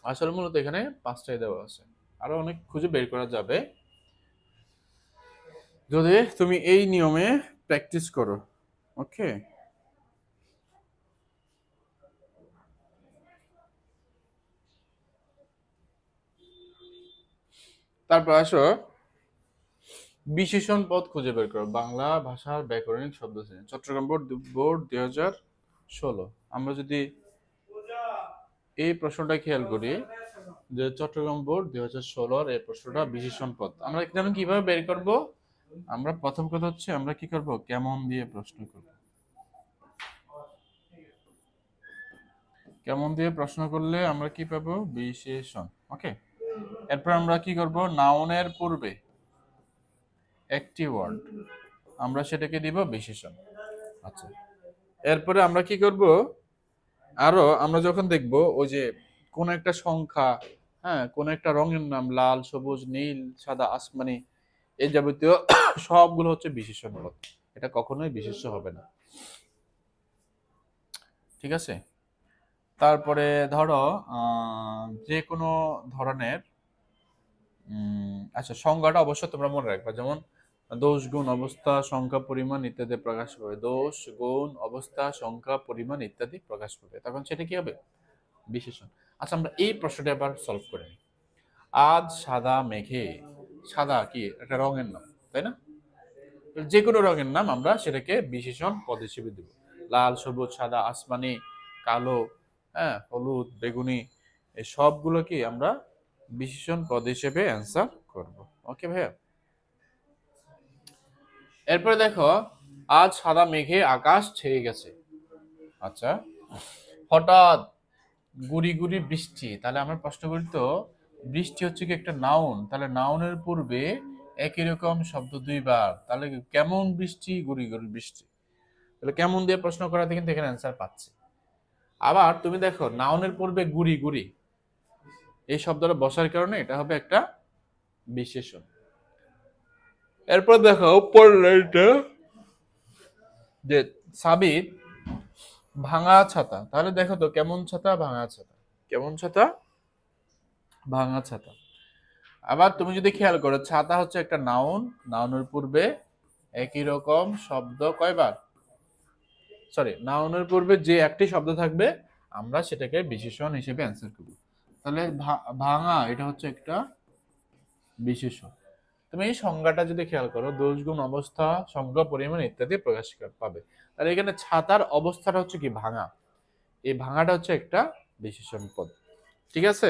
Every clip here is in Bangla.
আসলে মূলত এখানে 5টাই দেওয়া আছে, আরো অনেক খুঁজে বের করা যাবে যদি তুমি এই নিয়মে প্র্যাকটিস করো। ওকে, তারপর আসো বিশেষণ পদ খুঁজে বের করো, বাংলা ভাষার ব্যাকরণিক শব্দ শ্রেণী, চট্টগ্রাম বোর্ড বোর্ড 2016। আমরা যদি এই প্রশ্নটা খেয়াল করি যে চট্টগ্রাম বোর্ড 2016 এই প্রশ্নটা বিশেষণ পদ আমরা যেন কিভাবে বের করব। আমরা প্রথম কথা হচ্ছে আমরা কি করব, কেমন দিয়ে প্রশ্ন করব। কেমন দিয়ে প্রশ্ন করলে আমরা কি পাবো, বিশেষণ। ওকে, এরপর আমরা কি করব, নাউনের পূর্বে একটি ওয়ার্ড আমরা সেটাকে দিব বিশেষণ। আচ্ছা, এরপরে আমরা কি করব, আরো আমরা যখন দেখব ওই যে কোন একটা সংখ্যা, হ্যাঁ কোন একটা রঙের নাম, লাল সবুজ নীল সাদা আসমানি, এই যাবতীয় সবগুলো হচ্ছে বিশেষণ পদ, এটা কখনোই বিশেষ্য হবে না। ঠিক আছে, তারপরে ধরো যে কোনো ধরনের আচ্ছা সংজ্ঞাটা অবশ্য তোমরা মনে রাখবা, যেমন দোষ গুণ অবস্থা সংখ্যা পরিমাণ ইত্যাদি প্রকাশ পাবে, দোষ গুণ অবস্থা সংখ্যা পরিমাণ ইত্যাদি প্রকাশ পাবে, তখন সেটা কি হবে, বিশেষণ। আচ্ছা আমরা এই প্রশ্নটা আবার সলভ করে নিই। আজ সাদা মেঘে, সাদা কি একটা রঙের নাম, তাই না? যে কোনো রঙের নাম আমরা সেটাকে বিশেষণ পদ হিসেবে দেব, লাল সবুজ সাদা আসমানি কালো, হ্যাঁ হলুদ বেগুনি, এই সবগুলো কি আমরা বিশেষণ পদ হিসেবে অ্যান্সার করব। ওকে ভাইয়া, এরপরে দেখো আজ সাদা মেঘে আকাশ ছেয়ে গেছে। আচ্ছা, হঠাৎ গুড়ি গুড়ি বৃষ্টি, তাহলে আমরা প্রশ্ন করি তো বৃষ্টি হচ্ছে কি একটা নাউন, তাহলে নাউনের পূর্বে একই রকম শব্দ দুইবার, তাহলে কেমন বৃষ্টি, গুড়ি গুড়ি বৃষ্টি, তাহলে কেমন দিয়ে প্রশ্ন করাতে কিন্তু এখানে অ্যান্সার পাচ্ছি। আবার তুমি দেখো নাউনের পূর্বে গুড়ি গুড়ি এই শব্দটা বসার কারণে এটা হবে একটা বিশেষণ। এরপর দেখো পড়লে যে সাবিত ভাঙা ছাতা, তাহলে দেখো তো কেমন ছাতা, ভাঙা ছাতা, কেমন ছাতা, ভাঙা ছাতা। আবার তুমি যদি খেয়াল করো ছাতা হচ্ছে একটা নাউন, নাউনের পূর্বে একই রকম শব্দ কয়বার, সরি নাউনের পূর্বে যে একটি শব্দ থাকবে আমরা সেটাকে বিশেষণ হিসেবে অ্যান্সার করব। তাহলে ভাঙা এটা হচ্ছে একটা বিশেষণ। তুমি এই সংজ্ঞাটা যদি খেয়াল করো, দোষ গুণ অবস্থা সংখ্যা পরিমাণ ইত্যাদি প্রকাশ পাবে, তাহলে এখানে ছাতার অবস্থাটা হচ্ছে কি ভাঙা, এই ভাঙাটা হচ্ছে একটা বিশেষণ পদ। ঠিক আছে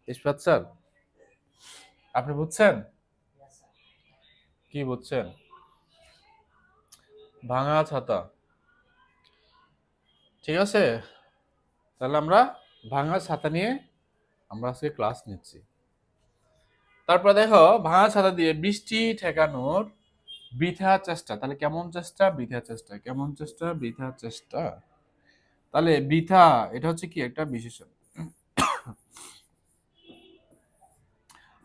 ইসফাত স্যার, আপনি বুঝছেন, কি বুঝছেন, ভাঙা ছাতা। ঠিক আছে, তাহলে আমরা ভাঙা ছাতা নিয়ে আমরা আজকে ক্লাস নিচ্ছি। তারপর দেখো ভাঙা ছাতা দিয়ে বৃষ্টি ঠেকানোর বৃথা চেষ্টা, তাহলে কেমন চেষ্টা, বৃথা চেষ্টা, কেমন চেষ্টা, বৃথা চেষ্টা, তাহলে বৃথা এটা হচ্ছে কি একটা বিশেষণ।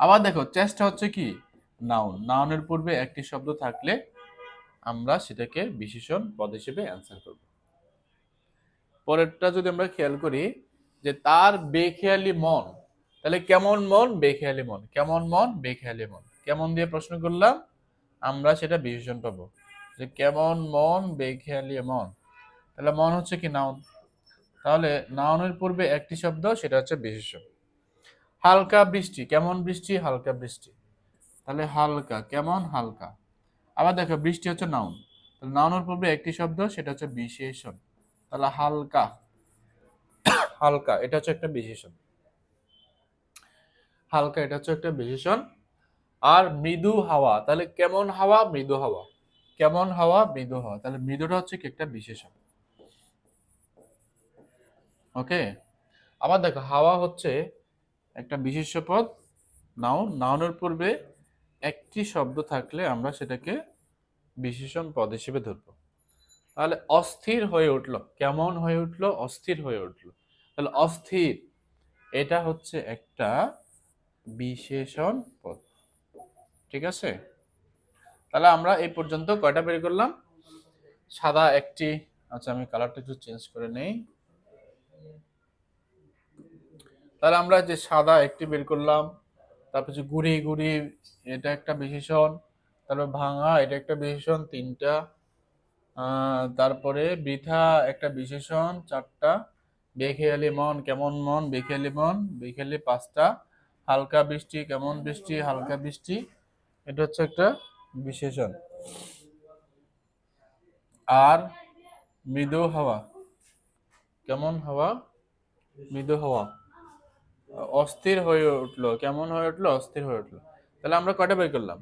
আবার দেখো চেষ্টা হচ্ছে কি নাউন, নাউনের পূর্বে একটি শব্দ থাকলে আমরা সেটাকে বিশেষণ পদ হিসেবে অ্যান্সার করব। পরেরটা যদি আমরা খেয়াল করি যে তার বেখেয়ালি মন, তাহলে কেমন মন, বেখেয়ালি মন, কেমন মন, বেখেয়ালি মন, কেমন দিয়ে প্রশ্ন করলাম আমরা সেটা বিশেষণ পাবো, যে কেমন মন বেখেয়ালি মন, তাহলে মন হচ্ছে কি নাউন, তাহলে নাউনের পূর্বে একটি শব্দ সেটা হচ্ছে বিশেষণ। হালকা বৃষ্টি, কেমন বৃষ্টি, হালকা বৃষ্টি, তাহলে হালকা, কেমন, হালকা। আবার দেখো বৃষ্টি হচ্ছে নাউন, তাহলে নাউনের পূর্বে একটি শব্দ সেটা হচ্ছে বিশেষণ, তাহলে হালকা, হালকা এটা হচ্ছে একটা বিশেষণ, হালকা এটা হচ্ছে একটা বিশেষণ। আর মৃদু হাওয়া, তাহলে কেমন হাওয়া, মৃদু হাওয়া, কেমন হাওয়া, মৃদু হাওয়া, তাহলে মৃদুটা হচ্ছে কি একটা বিশেষণ। ওকে, আবার দেখো হাওয়া হচ্ছে একটা বিশেষ্য পদ, নাউন, নাউনের পূর্বে একটি শব্দ থাকলে আমরা সেটাকে বিশেষণ পদ হিসেবে ধরবো। তাহলে অস্থির হয়ে উঠলো, কেমন হয়ে উঠলো, অস্থির হয়ে উঠলো, তাহলে অস্থির এটা হচ্ছে একটা বিশেষণ পদ। ঠিক আছে, তাহলে আমরা এই পর্যন্ত কয়টা বের করলাম, সাদা একটি, আচ্ছা আমি কালারটা একটু চেঞ্জ করে নেই, তাহলে আমরা যে সাদা একটি বের করলাম, তারপর যে গুড়ি গুড়ি এটা একটা বিশেষণ, তারপর ভাঙা এটা একটা বিশেষণ তিনটা, তারপরে বৃথা একটা বিশেষণ চারটা, বেখেয়ালি মন কেমন মন বেখেয়ালি মন বেখেয়ালি পাঁচটা, হালকা বৃষ্টি কেমন বৃষ্টি হালকা বৃষ্টি এটা হচ্ছে একটা বিশেষণ। আর মৃদু হাওয়া কেমন হাওয়া মৃদু হাওয়া, অস্থির হয়ে উঠলো কেমন হয়ে উঠলো অস্থির হয়ে উঠলো। তাহলে আমরা কয়টা বের করলাম?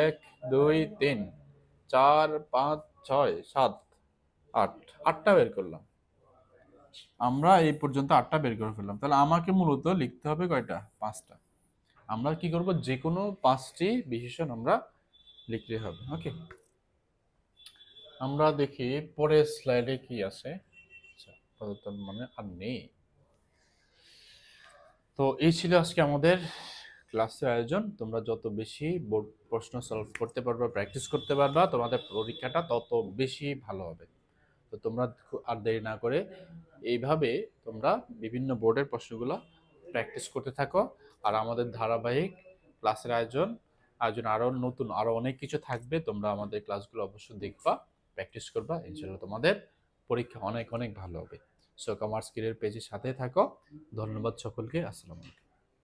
এক, দুই, তিন, চার, পাঁচ, ছয়, সাত, আট, আটটা বের করলাম। আমরা এই পর্যন্ত আটটা বের করে ফেললাম। তাহলে আমাকে মূলত লিখতে হবে কয়টা? পাঁচটা। আমরা কি করব, যে কোনো পাঁচটি বিশেষণ আমরা লিখলে হবে। ওকে, আমরা দেখি পরের স্লাইডে কি আছে। আচ্ছা, আপাতত মানে আর নেই। তো এই ছিল আজকে আমাদের ক্লাসের আয়োজন। তোমরা যত বেশি বোর্ড প্রশ্ন সলভ করতে পারবা, প্র্যাকটিস করতে পারবা, তোমাদের পরীক্ষাটা তত বেশি ভালো হবে। তো তোমরা আর দেরি না করে এইভাবে তোমরা বিভিন্ন বোর্ডের প্রশ্নগুলো প্র্যাকটিস করতে থাকো। আর আমাদের ধারাবাহিক ক্লাসের আয়োজন আরো নতুন আরো অনেক কিছু থাকবে। তোমরা আমাদের ক্লাসগুলো অবশ্যই দেখবা, প্র্যাকটিস করবা, ইনশাআল্লাহ তোমাদের পরীক্ষা অনেক অনেক ভালো হবে। সো কমার্স কেরিয়ার পেজের সাথে থাকো। ধন্যবাদ সকলকে। আসসালামু আলাইকুম।